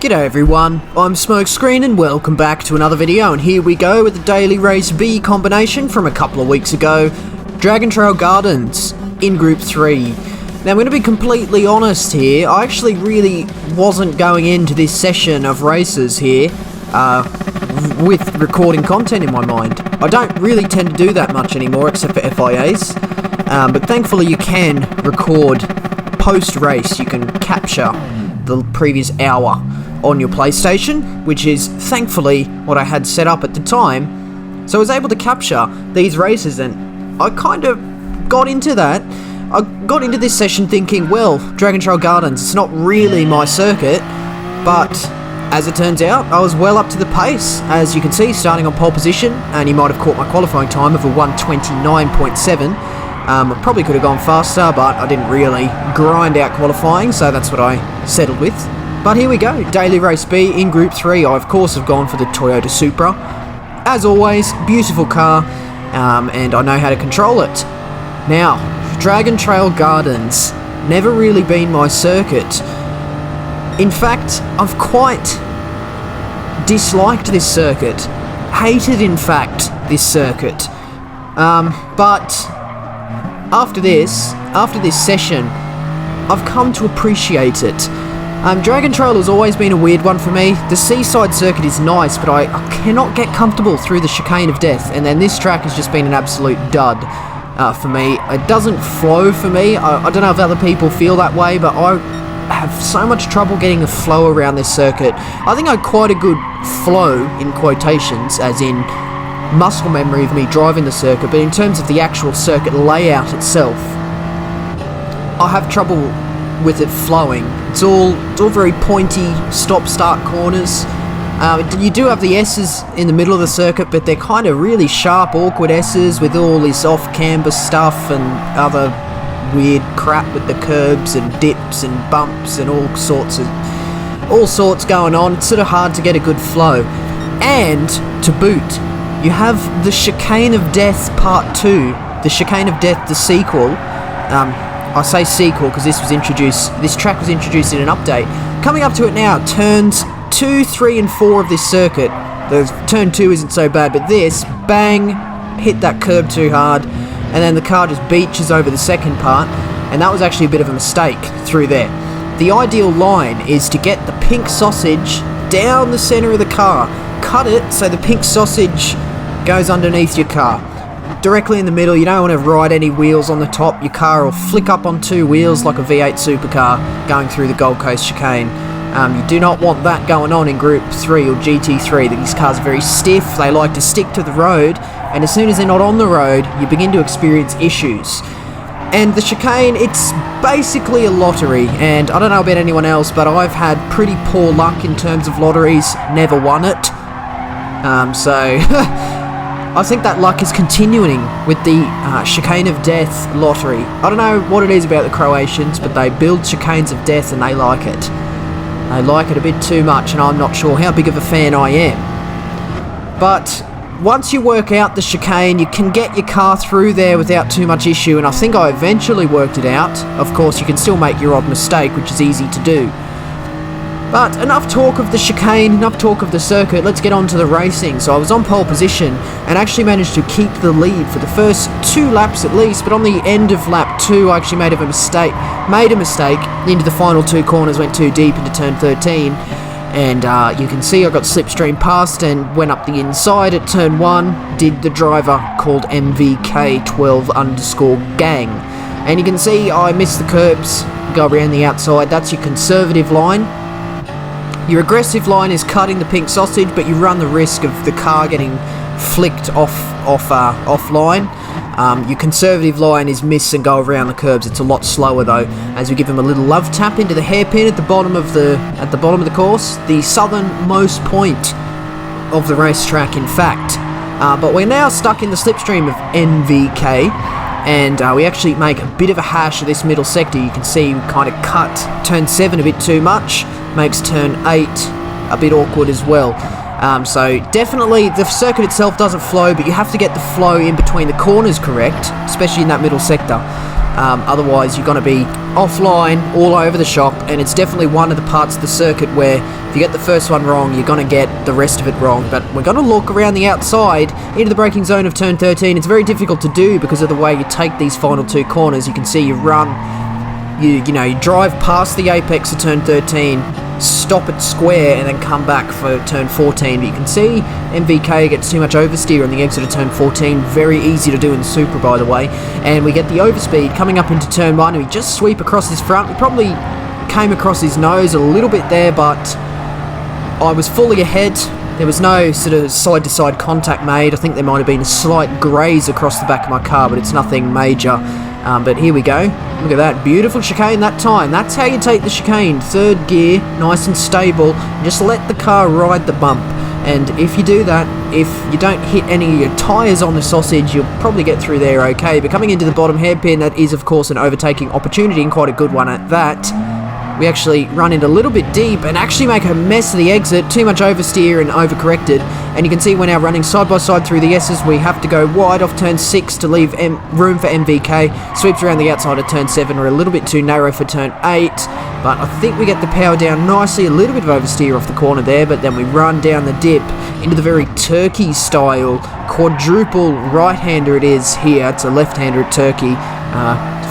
G'day everyone, I'm Smokescreen and welcome back to another video, and here we go with the daily race B combination from a couple of weeks ago, Dragon Trail Gardens in Group 3. Now I'm going to be completely honest here, I actually really wasn't going into this session of races here with recording content in my mind. I don't really tend to do that much anymore except for FIAs, but thankfully you can record post-race, you can capture the previous hour on your PlayStation, which is thankfully what I had set up at the time. So I was able to capture these races, and I kind of got into that. I got into this session thinking, well, Dragon Trail Gardens, it's not really my circuit, but as it turns out, I was well up to the pace. As you can see, starting on pole position, and you might have caught my qualifying time of a 1:29.7. I probably could have gone faster, but I didn't really grind out qualifying, so that's what I settled with. But here we go, Daily Race B in Group 3. I, of course, have gone for the Toyota Supra. As always, beautiful car, and I know how to control it. Now, Dragon Trail Gardens, never really been my circuit. In fact, I've quite disliked this circuit. Hated, in fact, this circuit. But after this session, I've come to appreciate it. Dragon Trail has always been a weird one for me. The seaside circuit is nice, but I cannot get comfortable through the chicane of death, and then this track has just been an absolute dud for me. It doesn't flow for me. I don't know if other people feel that way, but I have so much trouble getting a flow around this circuit. I think I had quite a good flow, in quotations, as in muscle memory of me driving the circuit, but in terms of the actual circuit layout itself, I have trouble with it flowing. It's all very pointy stop-start corners. You do have the S's in the middle of the circuit, but they're kind of really sharp, awkward S's with all this off-camber stuff and other weird crap with the curbs and dips and bumps and all sorts going on. It's sort of hard to get a good flow. And to boot, you have the Chicane of Death Part 2, the Chicane of Death, the sequel. I say sequel because this track was introduced in an update. Coming up to it now, turns 2, 3 and 4 of this circuit. Turn 2 isn't so bad, but this, bang, hit that curb too hard, and then the car just beaches over the second part, and that was actually a bit of a mistake through there. The ideal line is to get the pink sausage down the center of the car, cut it so the pink sausage goes underneath your car. Directly in the middle, you don't want to ride any wheels on the top. Your car will flick up on 2 wheels like a V8 supercar going through the Gold Coast chicane. You do not want that going on in Group 3 or GT3. These cars are very stiff, they like to stick to the road, and as soon as they're not on the road, you begin to experience issues. And the chicane, it's basically a lottery, and I don't know about anyone else, but I've had pretty poor luck in terms of lotteries, never won it. So I think that luck is continuing with the Chicane of Death lottery. I don't know what it is about the Croatians, but they build chicanes of death and they like it. They like it a bit too much, and I'm not sure how big of a fan I am. But once you work out the chicane, you can get your car through there without too much issue, and I think I eventually worked it out. Of course, you can still make your odd mistake, which is easy to do. But enough talk of the chicane, enough talk of the circuit, let's get on to the racing. So I was on pole position and actually managed to keep the lead for the first 2 laps at least, but on the end of lap 2 I actually made a mistake into the final 2 corners, went too deep into turn 13, and you can see I got slipstream past and went up the inside at turn 1, did the driver called MVK12_gang. And you can see I missed the curbs, go around the outside. That's your conservative line. Your aggressive line is cutting the pink sausage, but you run the risk of the car getting flicked offline. Your conservative line is miss and go around the curbs. It's a lot slower though, as we give them a little love tap into the hairpin at the bottom of the course, the southernmost point of the racetrack, in fact. But we're now stuck in the slipstream of NVK, and we actually make a bit of a hash of this middle sector. You can see we kind of cut turn 7 a bit too much. Makes turn 8 a bit awkward as well. So definitely the circuit itself doesn't flow, but you have to get the flow in between the corners correct, especially in that middle sector. Otherwise you're going to be offline all over the shop, and it's definitely one of the parts of the circuit where if you get the first one wrong, you're going to get the rest of it wrong. But we're going to look around the outside into the braking zone of turn 13. It's very difficult to do because of the way you take these final two corners. You can see you run, you drive past the apex of turn 13, stop it square, and then come back for turn 14. But you can see MVK gets too much oversteer on the exit of turn 14. Very easy to do in Supra, by the way. And we get the overspeed coming up into turn 1, and we just sweep across his front. We probably came across his nose a little bit there, but I was fully ahead. There was no sort of side-to-side contact made. I think there might have been a slight graze across the back of my car, but it's nothing major. But here we go. Look at that. Beautiful chicane that time. That's how you take the chicane. Third gear, nice and stable. Just let the car ride the bump. And if you do that, if you don't hit any of your tyres on the sausage, you'll probably get through there okay. But coming into the bottom hairpin, that is, of course, an overtaking opportunity, and quite a good one at that. We actually run in a little bit deep and actually make a mess of the exit. Too much oversteer and overcorrected. And you can see we're now running side by side through the S's. We have to go wide off turn 6 to leave room for MVK. Sweeps around the outside of turn 7. We're a little bit too narrow for turn 8. But I think we get the power down nicely. A little bit of oversteer off the corner there. But then we run down the dip into the very Turkey style quadruple right-hander it is here. It's a left-hander at Turkey.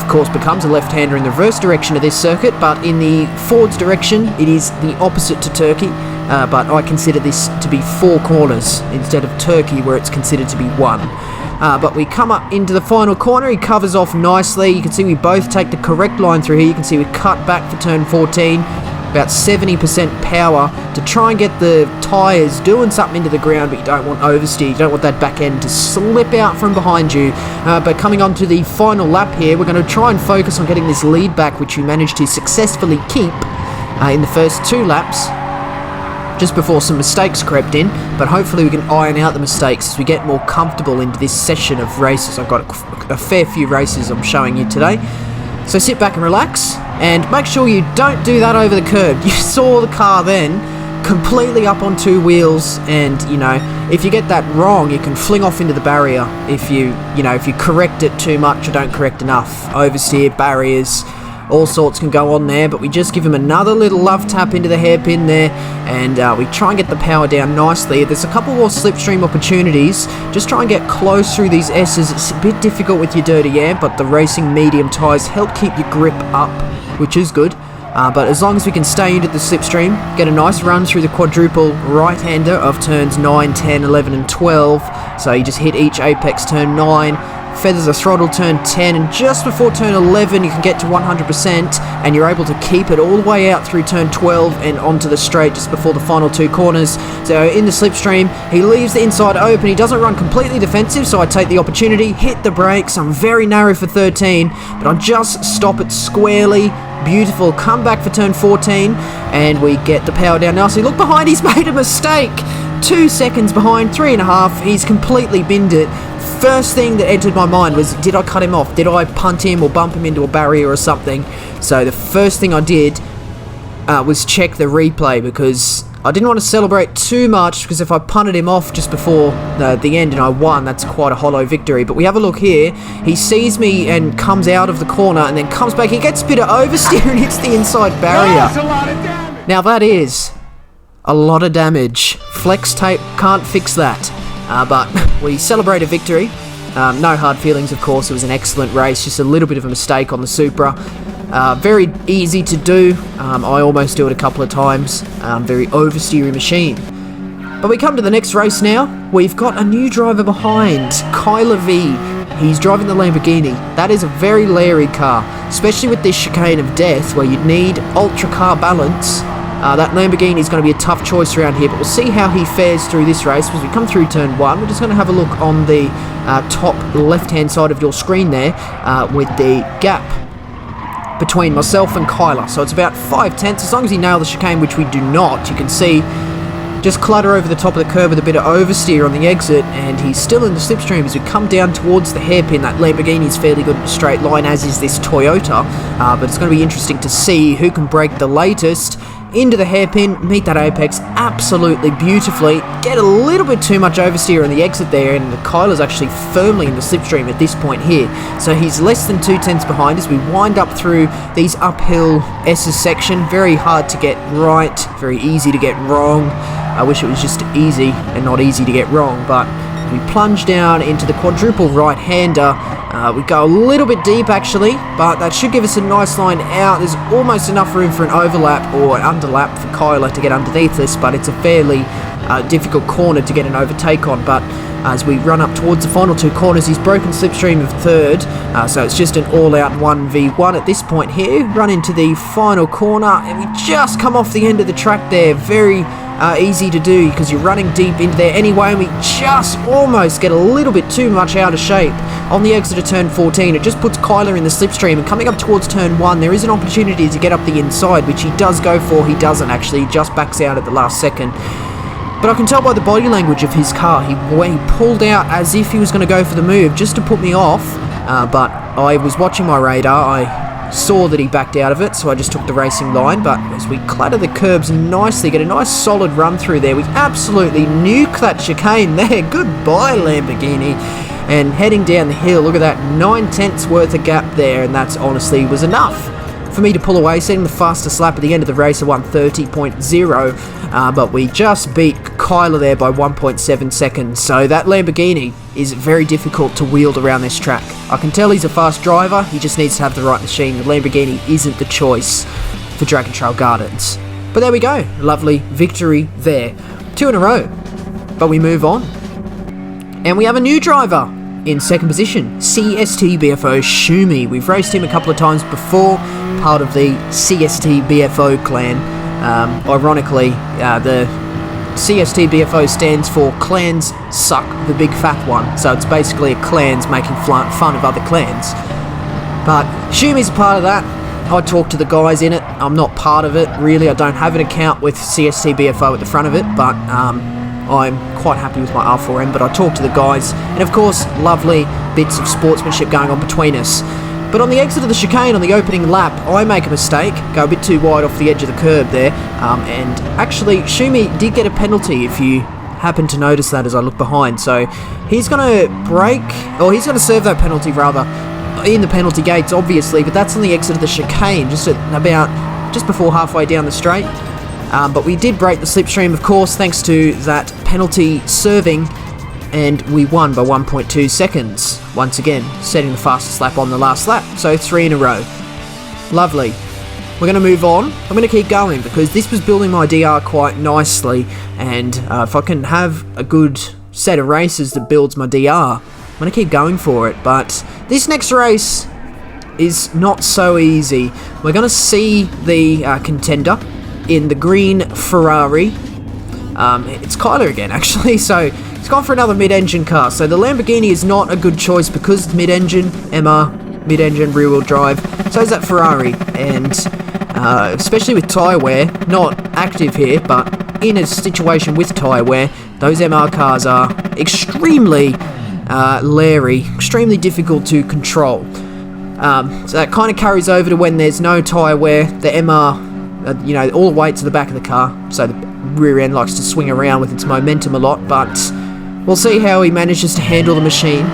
Of course, becomes a left-hander in the reverse direction of this circuit, but in the forwards direction, it is the opposite to Turkey. But I consider this to be 4 corners instead of Turkey, where it's considered to be 1. But we come up into the final corner. He covers off nicely. You can see we both take the correct line through here. You can see we cut back for turn 14. About 70% power to try and get the tyres doing something into the ground, but you don't want oversteer. You don't want that back end to slip out from behind you. But coming on to the final lap here, we're going to try and focus on getting this lead back, which we managed to successfully keep in the first 2 laps, just before some mistakes crept in. But hopefully we can iron out the mistakes as we get more comfortable into this session of races. I've got a fair few races I'm showing you today. So sit back and relax, and make sure you don't do that over the curb. You saw the car then completely up on 2 wheels, and if you get that wrong, you can fling off into the barrier if you correct it too much or don't correct enough. Oversteer, barriers, all sorts can go on there, but we just give him another little love tap into the hairpin there, and we try and get the power down nicely. There's a couple more slipstream opportunities. Just try and get close through these S's. It's a bit difficult with your dirty air, but the racing medium tyres help keep your grip up, which is good. But as long as we can stay into the slipstream, get a nice run through the quadruple right-hander of turns 9, 10, 11 and 12. So you just hit each apex turn 9, feathers the throttle turn 10, and just before turn 11 you can get to 100%, and you're able to keep it all the way out through turn 12 and onto the straight just before the final 2 corners. So in the slipstream, he leaves the inside open. He doesn't run completely defensive, so I take the opportunity, hit the brakes. I'm very narrow for 13, but I just stop it squarely. Beautiful, come back for turn 14, and we get the power down nicely. Look behind, he's made a mistake. 2 seconds behind, 3.5, he's completely binned it. First thing that entered my mind was, did I cut him off? Did I punt him or bump him into a barrier or something? So the first thing I did was check the replay, because I didn't want to celebrate too much, because if I punted him off just before the end and I won, that's quite a hollow victory. But we have a look here. He sees me and comes out of the corner and then comes back. He gets a bit of oversteer and hits the inside barrier. That's a lot of damage. Now that is a lot of damage. Flex tape can't fix that. But we celebrate a victory. No hard feelings, of course. It was an excellent race. Just a little bit of a mistake on the Supra. Very easy to do. I almost do it a couple of times. Very oversteery machine. But we come to the next race now. We've got a new driver behind, Kyler V. He's driving the Lamborghini. That is a very leery car, especially with this chicane of death where you'd need ultra car balance. That Lamborghini is going to be a tough choice around here, but we'll see how he fares through this race. As we come through turn 1, we're just going to have a look on the top left-hand side of your screen there with the gap between myself and Kyler. So it's about 5/10. As long as he nails the chicane, which we do not, you can see just clutter over the top of the curb with a bit of oversteer on the exit, and he's still in the slipstream as we come down towards the hairpin. That Lamborghini is fairly good in a straight line, as is this Toyota, but it's going to be interesting to see who can break the latest into the hairpin, meet that apex absolutely beautifully, get a little bit too much oversteer on the exit there, and Kyler's actually firmly in the slipstream at this point here, so he's less than 2/10 behind as we wind up through these uphill S's section. Very hard to get right, very easy to get wrong. I wish it was just easy and not easy to get wrong, but we plunge down into the quadruple right-hander. We go a little bit deep actually, but that should give us a nice line out. There's almost enough room for an overlap or an underlap for Kyler to get underneath this, but it's a fairly difficult corner to get an overtake on. But as we run up towards the final two corners, he's broken slipstream of third, so it's just an all-out 1v1 at this point here. Run into the final corner, and we just come off the end of the track there. Very easy to do because you're running deep into there anyway, and we just almost get a little bit too much out of shape. On the exit of turn 14, it just puts Kyler in the slipstream, and coming up towards turn 1, there is an opportunity to get up the inside, which he does go for. He doesn't actually, he just backs out at the last second. But I can tell by the body language of his car, he pulled out as if he was going to go for the move just to put me off, but I was watching my radar. I saw that he backed out of it, so I just took the racing line. But as we clatter the curbs nicely, get a nice solid run through there, we absolutely nuke that chicane there. Goodbye, Lamborghini. And heading down the hill, look at that, 9/10 worth of gap there, and that's honestly was enough for me to pull away, setting the fastest lap at the end of the race at 1:30.0, but we just beat Kyler there by 1.7 seconds, so that Lamborghini is very difficult to wield around this track. I can tell he's a fast driver, he just needs to have the right machine. The Lamborghini isn't the choice for Dragon Trail Gardens. But there we go, lovely victory there. 2 in a row, but we move on. And we have a new driver in second position, CST BFO Shumi. We've raced him a couple of times before, part of the CST BFO clan. Ironically, the CST BFO stands for Clans Suck the Big Fat One, so it's basically a clans making fun of other clans. But Shumi's a part of that. I talk to the guys in it. I'm not part of it, really. I don't have an account with CST BFO at the front of it, but I'm quite happy with my R4M, but I talk to the guys, and of course, lovely bits of sportsmanship going on between us. But on the exit of the chicane, on the opening lap, I make a mistake, go a bit too wide off the edge of the curb there, and actually, Shumi did get a penalty, if you happen to notice that as I look behind, so he's going to break, or he's going to serve that penalty rather, in the penalty gates, obviously, but that's on the exit of the chicane, just before halfway down the straight. But we did break the slipstream, of course, thanks to that penalty serving, and we won by 1.2 seconds. Once again, setting the fastest lap on the last lap, so 3 in a row. Lovely. We're going to move on. I'm going to keep going because this was building my DR quite nicely, and if I can have a good set of races that builds my DR, I'm going to keep going for it. But this next race is not so easy. We're going to see the contender in the green Ferrari. It's Kyler again, actually, so he's gone for another mid-engine car. So the Lamborghini is not a good choice because it's mid-engine, MR, mid-engine, rear-wheel drive. So is that Ferrari, and especially with tyre wear, not active here, but in a situation with tyre wear, those MR cars are extremely leery, extremely difficult to control. So that kind of carries over to when there's no tyre wear. The MR, all the weight to the back of the car, so the rear end likes to swing around with its momentum a lot, but we'll see how he manages to handle the machine.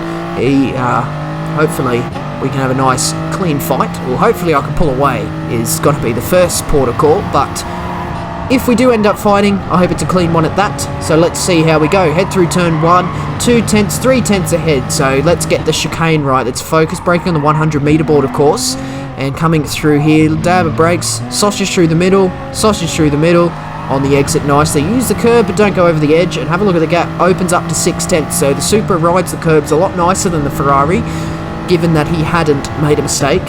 Hopefully we can have a nice clean fight, or hopefully I can pull away is got to be the first port of call, but if we do end up fighting, I hope it's a clean one at that. So let's see how we go. Head through turn 1, 2/10, 3/10 ahead, so let's get the chicane right. Let's focus, braking on the 100 meter board, of course. And coming through here, dab of brakes, sausage through the middle, on the exit nicely. Use the curb, but don't go over the edge, and have a look at the gap. Opens up to 6/10, so the Supra rides the curbs a lot nicer than the Ferrari, given that he hadn't made a mistake.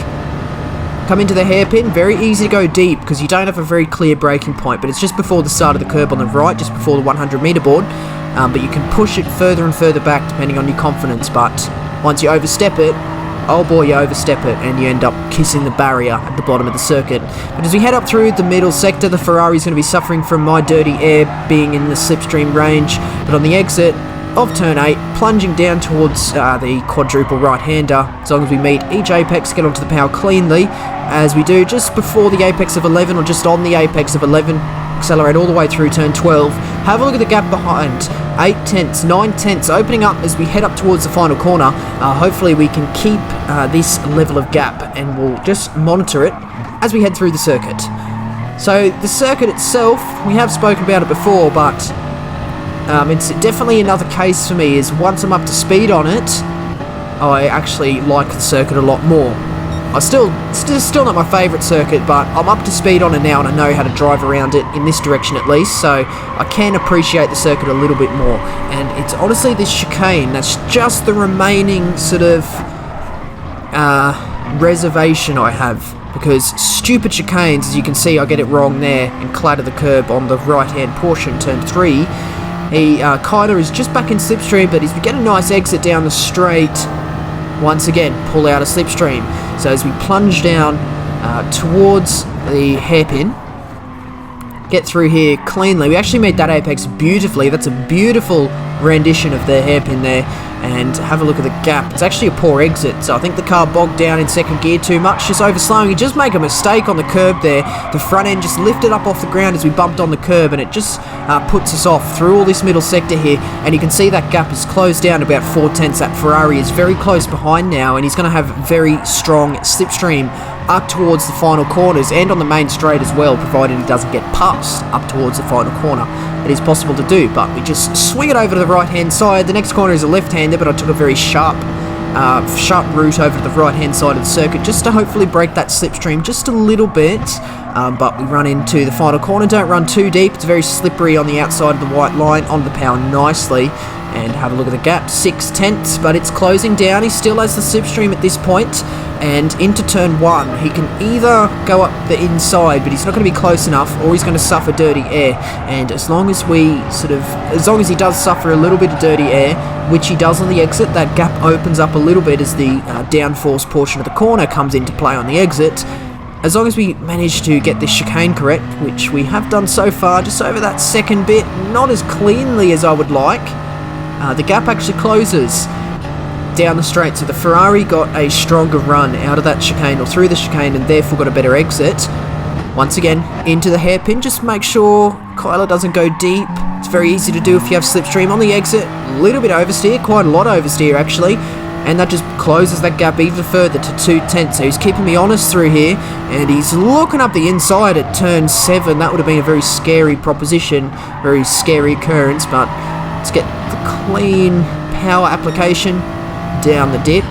Come into the hairpin, very easy to go deep, because you don't have a very clear braking point, but it's just before the start of the curb on the right, just before the 100 meter board, but you can push it further and further back, depending on your confidence, but once you overstep it, oh boy, you overstep it and you end up kissing the barrier at the bottom of the circuit. But as we head up through the middle sector, the Ferrari's going to be suffering from my dirty air being in the slipstream range. But on the exit, of turn 8, plunging down towards the quadruple right-hander. As long as we meet each apex, get onto the power cleanly, as we do just before the apex of 11 or just on the apex of 11, accelerate all the way through turn 12. Have a look at the gap behind, 8 tenths, 9 tenths, opening up as we head up towards the final corner. Hopefully we can keep this level of gap, and we'll just monitor it as we head through the circuit. So the circuit itself, we have spoken about it before, but it's definitely another case for me, is once I'm up to speed on it, I actually like the circuit a lot more. Still not my favourite circuit, but I'm up to speed on it now and I know how to drive around it in this direction at least, so I can appreciate the circuit a little bit more. And it's honestly this chicane that's just the remaining sort of reservation I have, because stupid chicanes, as you can see, I get it wrong there and clatter the curb on the right hand portion, turn 3. Kyler is just back in slipstream, but he's get a nice exit down the straight. Once again, pull out a slipstream. So as we plunge down towards the hairpin, get through here cleanly. We actually made that apex beautifully. That's a beautiful rendition of the hairpin there. And have a look at the gap. It's actually a poor exit, so I think the car bogged down in second gear too much, just overslowing. He just make a mistake on the curb there. The front end just lifted up off the ground as we bumped on the curb, and it just puts us off through all this middle sector here. And you can see that gap is closed down about 4 tenths. That Ferrari is very close behind now, and he's going to have very strong slipstream up towards the final corners and on the main straight as well, provided he doesn't get past up towards the final corner. It is possible to do, but we just swing it over to the right hand side. The next corner is a left-hander, but I took a very sharp route over to the right hand side of the circuit just to hopefully break that slipstream just a little bit. But we run into the final corner. Don't run too deep, it's very slippery on the outside of the white line, on the power nicely. And have a look at the gap, 6 tenths, but it's closing down. He still has the slipstream at this point, and into turn 1, he can either go up the inside, but he's not going to be close enough, or he's going to suffer dirty air. And as long as he does suffer a little bit of dirty air, which he does on the exit, that gap opens up a little bit as the downforce portion of the corner comes into play on the exit. As long as we manage to get this chicane correct, which we have done so far, just over that second bit, not as cleanly as I would like, the gap actually closes down the straight, so the Ferrari got a stronger run out of that chicane, or through the chicane, and therefore got a better exit. Once again, into the hairpin, just make sure Kyler doesn't go deep. It's very easy to do if you have slipstream on the exit. A little bit oversteer, quite a lot oversteer actually, and that just closes that gap even further to 2 tenths. So he's keeping me honest through here, and he's looking up the inside at turn 7. That would have been a very scary proposition, very scary occurrence, but let's get the clean power application down the dip.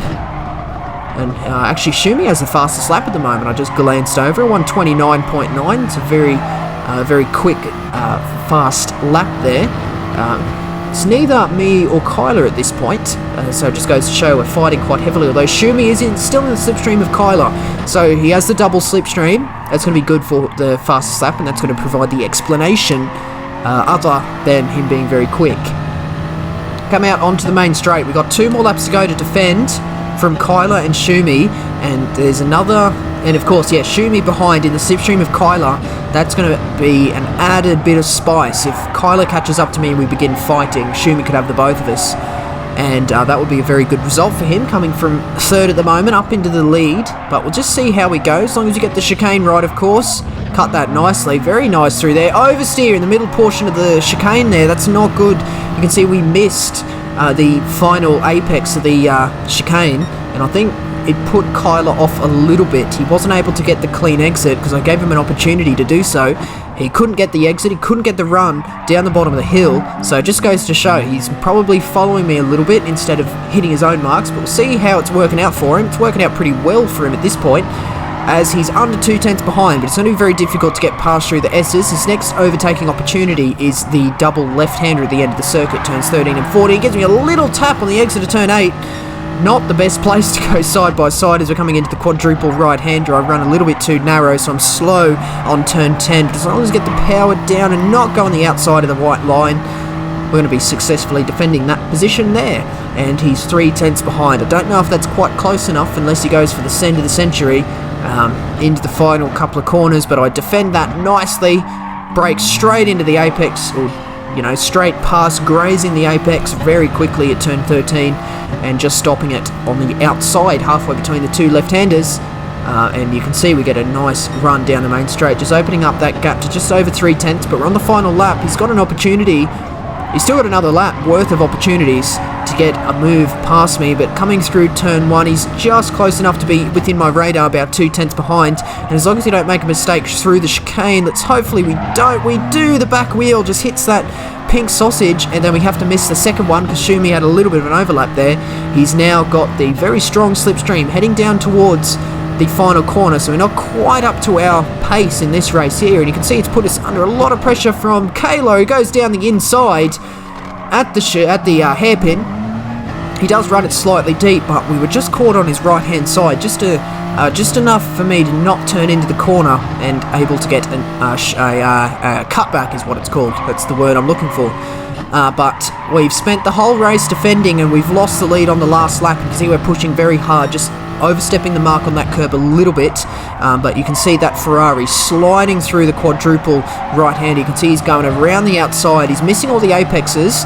And actually Shumi has the fastest lap at the moment. I just glanced over, 129.9. It's a very quick, fast lap there. It's neither me or Kyler at this point, so it just goes to show we're fighting quite heavily, although Shumi is still in the slipstream of Kyler. So he has the double slipstream. That's going to be good for the fastest lap, and that's going to provide the explanation other than him being very quick. Come out onto the main straight. We've got 2 more laps to go to defend from Kyler and Shumi, and there's another, and of course, yeah, Shumi behind in the slipstream of Kyler. That's going to be an added bit of spice. If Kyler catches up to me and we begin fighting, Shumi could have the both of us, and that would be a very good result for him, coming from 3rd at the moment up into the lead. But we'll just see how we go, as long as you get the chicane right, of course. Cut that nicely, very nice through there. Oversteer in the middle portion of the chicane there, that's not good. You can see we missed the final apex of the chicane, and I think it put Kyler off a little bit. He wasn't able to get the clean exit because I gave him an opportunity to do so. He couldn't get the exit, he couldn't get the run down the bottom of the hill, so it just goes to show he's probably following me a little bit instead of hitting his own marks, but we'll see how it's working out for him. It's working out pretty well for him at this point, as he's under 2 tenths behind, but it's going to be very difficult to get past through the S's. His next overtaking opportunity is the double left-hander at the end of the circuit, turns 13 and 14. Gives me a little tap on the exit of turn 8. Not the best place to go side by side as we're coming into the quadruple right-hander. I run a little bit too narrow, so I'm slow on turn 10. But as long as I get the power down and not go on the outside of the white line, we're going to be successfully defending that position there. And he's 3 tenths behind. I don't know if that's quite close enough unless he goes for the send of the century into the final couple of corners, but I defend that nicely, brake straight into the apex, or you know, straight past, grazing the apex very quickly at turn 13 and just stopping it on the outside halfway between the two left-handers. And you can see we get a nice run down the main straight, just opening up that gap to just over 3/10, but we're on the final lap. He's got an opportunity. He's still got another lap worth of opportunities to get a move past me, but coming through turn 1, he's just close enough to be within my radar, about 2/10 behind. And as long as you don't make a mistake through the chicane, let's hopefully we don't. We do. The back wheel just hits that pink sausage, and then we have to miss the second one because Shumi had a little bit of an overlap there. He's now got the very strong slipstream heading down towards the final corner, so we're not quite up to our pace in this race here, and you can see it's put us under a lot of pressure from Kalo, who goes down the inside at the hairpin. He does run it slightly deep, but we were just caught on his right hand side, just enough for me to not turn into the corner and able to get a cutback is what it's called. That's the word I'm looking for. But we've spent the whole race defending, and we've lost the lead on the last lap. You can see we're pushing very hard, just overstepping the mark on that curb a little bit, but you can see that Ferrari sliding through the quadruple right hand. You can see he's going around the outside. He's missing all the apexes,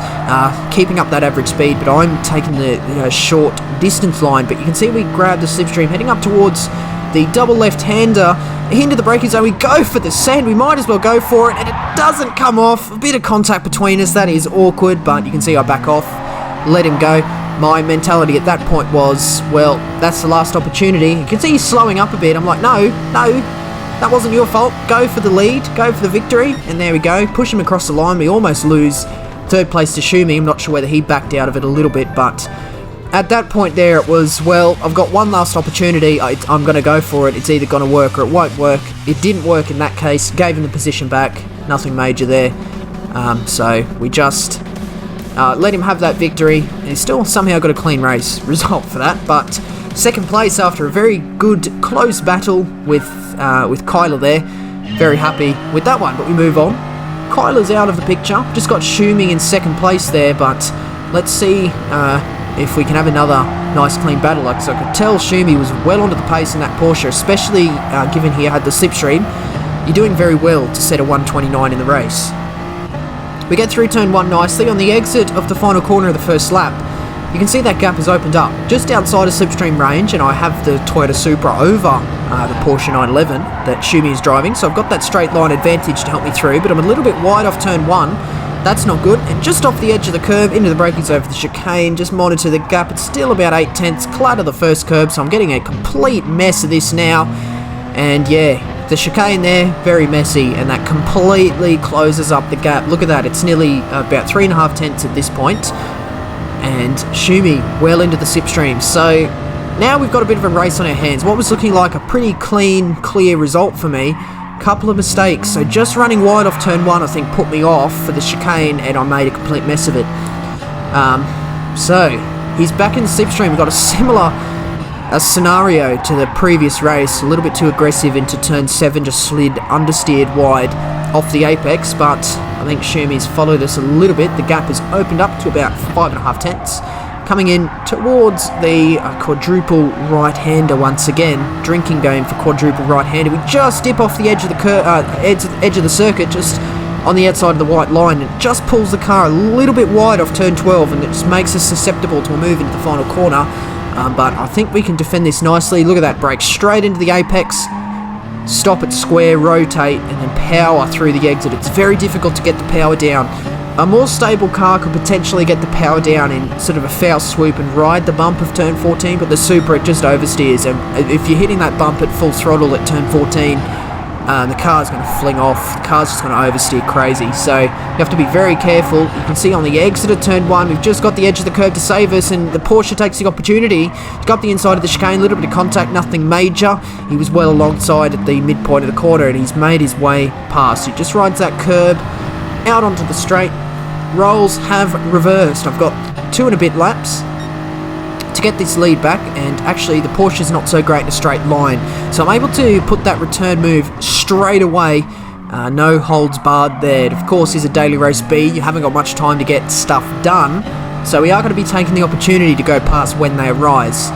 keeping up that average speed, but I'm taking the short distance line. But you can see we grab the slipstream heading up towards the double left-hander into the braking zone. We go for the sand. We might as well go for it, and it doesn't come off. A bit of contact between us. That is awkward, but you can see I back off, let him go. My mentality at that point was, well, that's the last opportunity. You can see he's slowing up a bit. I'm like, no, that wasn't your fault. Go for the lead, go for the victory. And there we go, push him across the line. We almost lose third place to Shumi. I'm not sure whether he backed out of it a little bit, but at that point there it was, well, I've got one last opportunity. I'm going to go for it. It's either going to work or it won't work. It didn't work in that case. Gave him the position back. Nothing major there. So we just let him have that victory. He's still somehow got a clean race result for that, but second place after a very good close battle with Kyler there. Very happy with that one, but we move on. Kyler's out of the picture. Just got Shumi in second place there, but let's see if we can have another nice clean battle. Like, so I could tell Shumi was well onto the pace in that Porsche, especially given he had the slipstream. You're doing very well to set a 129 in the race. We get through turn 1 nicely. On the exit of the final corner of the first lap, you can see that gap has opened up just outside of slipstream range, and I have the Toyota Supra over the Porsche 911 that Shumi is driving, so I've got that straight line advantage to help me through, but I'm a little bit wide off turn 1. That's not good, and just off the edge of the curve into the braking zone for the chicane. Just monitor the gap. It's still about 8/10 clatter the first curb, so I'm getting a complete mess of this now. And yeah, the chicane there, very messy, and that completely closes up the gap. Look at that, it's nearly about 3.5 at this point, and Shumi well into the slipstream. So now we've got a bit of a race on our hands. What was looking like a pretty clean, clear result for me, couple of mistakes. So just running wide off turn 1, I think, put me off for the chicane, and I made a complete mess of it. So he's back in the slipstream. We've got a similar scenario to the previous race, a little bit too aggressive into turn 7, just slid understeered wide off the apex, but I think Shumi's followed us a little bit. The gap has opened up to about 5.5 coming in towards the quadruple right-hander once again. Drinking game for quadruple right-hander. We just dip off the edge of the edge of the circuit, just on the outside of the white line, and it just pulls the car a little bit wide off turn 12, and it just makes us susceptible to a move into the final corner. But I think we can defend this nicely. Look at that, brake straight into the apex, stop it square, rotate, and then power through the exit. It's very difficult to get the power down. A more stable car could potentially get the power down in sort of a foul swoop and ride the bump of turn 14, but the Supra, it just oversteers, and if you're hitting that bump at full throttle at turn 14, the car's going to fling off. The car's just going to oversteer crazy, so you have to be very careful. You can see on the exit of turn 1, we've just got the edge of the curve to save us, and the Porsche takes the opportunity to go up the inside of the chicane. A little bit of contact, nothing major. He was well alongside at the midpoint of the corner, and he's made his way past. He just rides that curb out onto the straight. Roles have reversed. I've got 2 and a bit laps to get this lead back, and actually the Porsche's not so great in a straight line, so I'm able to put that return move straight away. No holds barred there. It, of course, is a daily race B. You haven't got much time to get stuff done, so we are going to be taking the opportunity to go past when they arise.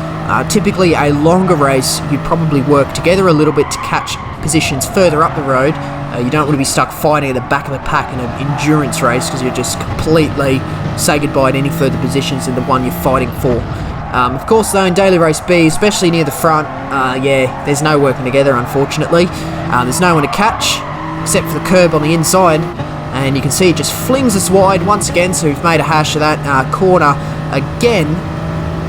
Typically a longer race, you'd probably work together a little bit to catch positions further up the road. You don't want to be stuck fighting at the back of the pack in an endurance race, because you just completely say goodbye to any further positions than the one you're fighting for. Of course, though, in Daily Race B, especially near the front, yeah, there's no working together, unfortunately. There's no one to catch, except for the curb on the inside, and you can see it just flings us wide once again, so we've made a hash of that corner again,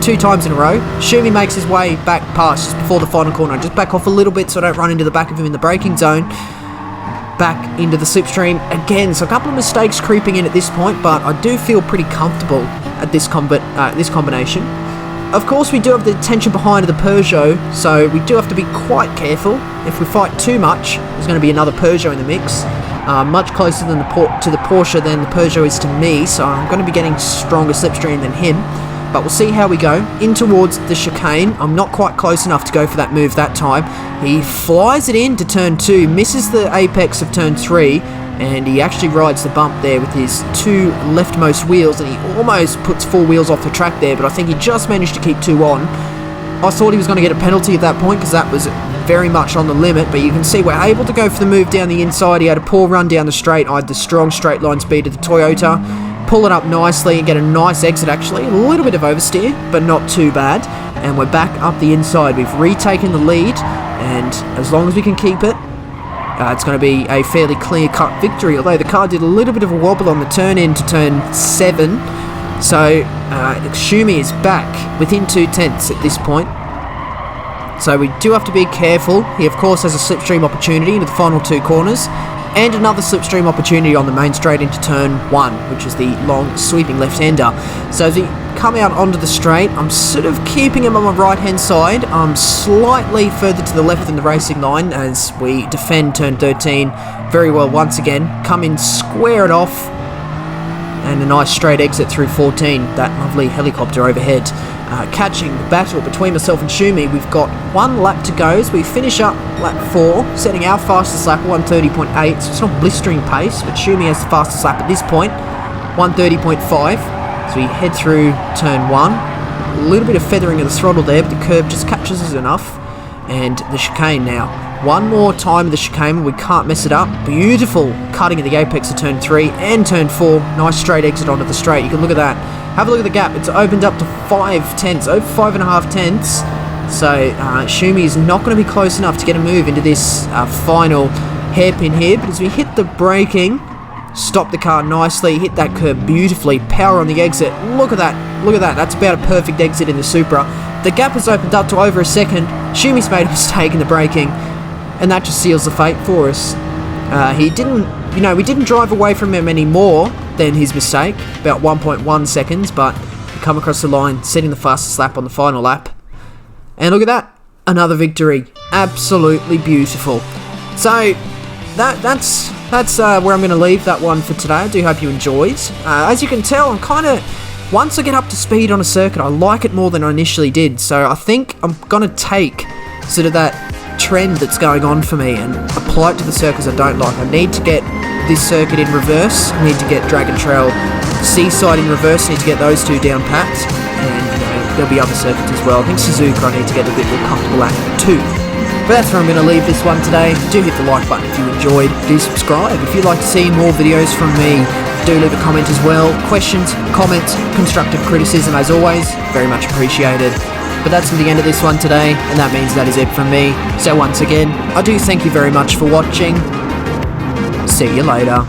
2 times in a row. Shumi makes his way back past just before the final corner. I just back off a little bit so I don't run into the back of him in the braking zone. Back into the slipstream again, so a couple of mistakes creeping in at this point, but I do feel pretty comfortable at this combination. Of course, we do have the tension behind the Peugeot, so we do have to be quite careful. If we fight too much, there's going to be another Peugeot in the mix. Much closer than to the Porsche than the Peugeot is to me, so I'm going to be getting stronger slipstream than him. But we'll see how we go. In towards the chicane. I'm not quite close enough to go for that move that time. He flies it into turn 2, misses the apex of turn 3, and he actually rides the bump there with his 2 leftmost wheels, and he almost puts 4 wheels off the track there, but I think he just managed to keep 2 on. I thought he was going to get a penalty at that point, because that was very much on the limit, but you can see we're able to go for the move down the inside. He had a poor run down the straight. I had the strong straight line speed of the Toyota. Pull it up nicely and get a nice exit, actually. A little bit of oversteer, but not too bad. And we're back up the inside. We've retaken the lead, and as long as we can keep it, it's going to be a fairly clear-cut victory, although the car did a little bit of a wobble on the turn in to turn 7. So, Shumi is back within 2/10 at this point. So we do have to be careful. He, of course, has a slipstream opportunity into the final 2 corners, and another slipstream opportunity on the main straight into turn 1, which is the long sweeping left-hander. So as we come out onto the straight, I'm sort of keeping him on my right-hand side. I'm slightly further to the left than the racing line as we defend turn 13 very well once again. Come in, square it off, and a nice straight exit through 14, that lovely helicopter overhead. Catching the battle between myself and Shumi. We've got 1 lap to go as we finish up lap 4, setting our fastest lap 1:30.8, so it's not blistering pace, but Shumi has the fastest lap at this point, 1:30.5. So we head through turn 1, a little bit of feathering of the throttle there, but the curb just catches us enough, and the chicane now. One more time of the chicane, we can't mess it up. Beautiful cutting at the apex of turn 3 and turn 4, nice straight exit onto the straight. You can look at that. Have a look at the gap. It's opened up to 5/10, over 5.5 tenths. So Shumi is not going to be close enough to get a move into this final hairpin here. But as we hit the braking, stop the car nicely, hit that curb beautifully, power on the exit. Look at that. Look at that. That's about a perfect exit in the Supra. The gap has opened up to over a second. Shumi's made a mistake in the braking, and that just seals the fate for us. We didn't drive away from him any more than his mistake, about 1.1 seconds, but we come across the line, setting the fastest lap on the final lap. And look at that, another victory. Absolutely beautiful. So, that's where I'm going to leave that one for today. I do hope you enjoyed. As you can tell, once I get up to speed on a circuit, I like it more than I initially did. So I think I'm going to take sort of that trend that's going on for me and apply it to the circuits I don't like. I need to get this circuit in reverse. I need to get Dragon Trail Seaside in reverse. I need to get those 2 down pat, and there'll be other circuits as well. I think Suzuka I need to get a bit more comfortable at too. But that's where I'm going to leave this one today. Do hit the like button if you enjoyed. Do subscribe if you'd like to see more videos from me. Do leave a comment as well. Questions, comments, constructive criticism as always, very much appreciated. But that's the end of this one today, and that means that is it from me. So once again, I do thank you very much for watching. See you later.